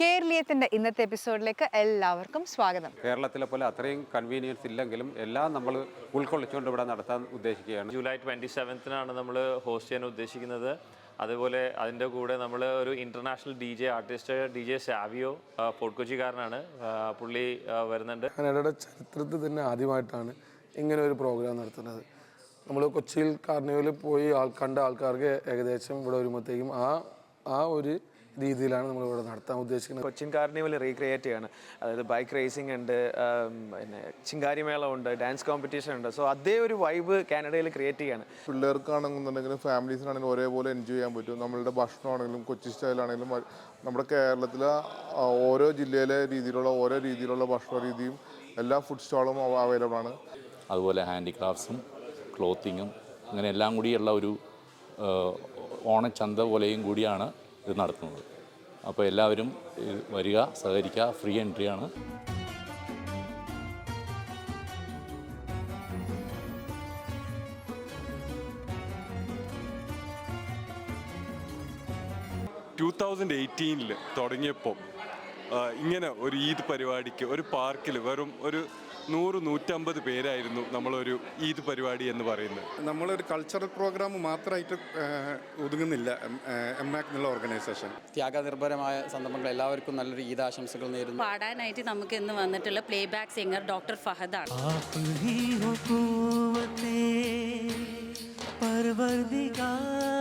കേരളീയത്തിന്റെ ഇന്നത്തെ എപ്പിസോഡിലേക്ക് എല്ലാവർക്കും സ്വാഗതം. കേരളത്തിലെ പോലെ അത്രയും കൺവീനിയൻസ് ഇല്ലെങ്കിലും എല്ലാം നമ്മൾ ഉൾക്കൊള്ളിച്ചുകൊണ്ട് ഇവിടെ നടത്താൻ ഉദ്ദേശിക്കുകയാണ്. ജൂലൈ 27-നാണ് നമ്മൾ ഹോസ്റ്റ് ചെയ്യാൻ ഉദ്ദേശിക്കുന്നത്. അതുപോലെ അതിൻ്റെ കൂടെ നമ്മൾ ഒരു international artist DJ Savio Fort കൊച്ചിക്കാരനാണ്. പുള്ളി വരുന്നുണ്ട്. കാനഡയുടെ ചരിത്രത്തിൽ തന്നെ ആദ്യമായിട്ടാണ് ഇങ്ങനെ ഒരു പ്രോഗ്രാം നടത്തുന്നത്. നമ്മൾ കൊച്ചിയിൽ കാർണിവലിൽ പോയി കണ്ട ആൾക്കാർക്ക് ഏകദേശം ഇവിടെ വരുമ്പോഴത്തേക്കും ആ ഒരു രീതിയിലാണ് നമ്മളിവിടെ നടത്താൻ ഉദ്ദേശിക്കുന്നത്. കൊച്ചിൻ കാർണിവൽ റീക്രിയേറ്റ് ചെയ്യാണ്. അതായത് ബൈക്ക് റേസിംഗ് ഉണ്ട്, പിന്നെ ചിങ്കാരിമേള ഉണ്ട്, ഡാൻസ് കോമ്പറ്റീഷൻ ഉണ്ട്. സോ അതേ ഒരു വൈബ് കാനഡയിൽ ക്രിയേറ്റ് ചെയ്യാണ്. പിള്ളേർക്കാണെന്നുണ്ടെങ്കിലും ഫാമിലീസിനാണെങ്കിലും ഒരേപോലെ എൻജോയ് ചെയ്യാൻ പറ്റും. നമ്മളുടെ ഭക്ഷണമാണെങ്കിലും കൊച്ചി സ്റ്റൈലാണെങ്കിലും നമ്മുടെ കേരളത്തിലെ ഓരോ ജില്ലയിലെ ഓരോ രീതിയിലുള്ള ഭക്ഷണ രീതിയും എല്ലാ ഫുഡ് സ്റ്റോളും അവൈലബിൾ ആണ്. അതുപോലെ ഹാൻഡിക്രാഫ്റ്റ്സും ക്ലോത്തിങ്ങും അങ്ങനെ എല്ലാം കൂടിയുള്ള ഒരു ഓണച്ചന്ത പോലെയും കൂടിയാണ് ഇത് നടത്തുന്നത്. അപ്പോൾ എല്ലാവരും വരിക, സഹകരിക്കുക. ഫ്രീ എൻട്രിയാണ്. തുടങ്ങിയപ്പോൾ ഇങ്ങനെ ഒരു ഈദ് പരിപാടിക്ക് ഒരു പാർക്കിൽ വെറും ഒരു 100-150 പേരായിരുന്നു നമ്മളൊരു ഈദ് പരിപാടി എന്ന് പറയുന്നത്. നമ്മളൊരു കൾച്ചറൽ പ്രോഗ്രാം മാത്രമായിട്ട് ഒതുങ്ങുന്നില്ല എംആക് എന്നുള്ള ഓർഗനൈസേഷൻ. ത്യാഗനിർഭരമായ സന്ദർഭങ്ങൾ എല്ലാവർക്കും നല്ലൊരു ഈദ് ആശംസകൾ നേരുന്നു. പാടാനായിട്ട് നമുക്ക് ഇന്ന് വന്നിട്ടുള്ള പ്ലേ ബാക്ക് സിംഗർ ഡോക്ടർ ഫഹദാണ്. परवरदिगार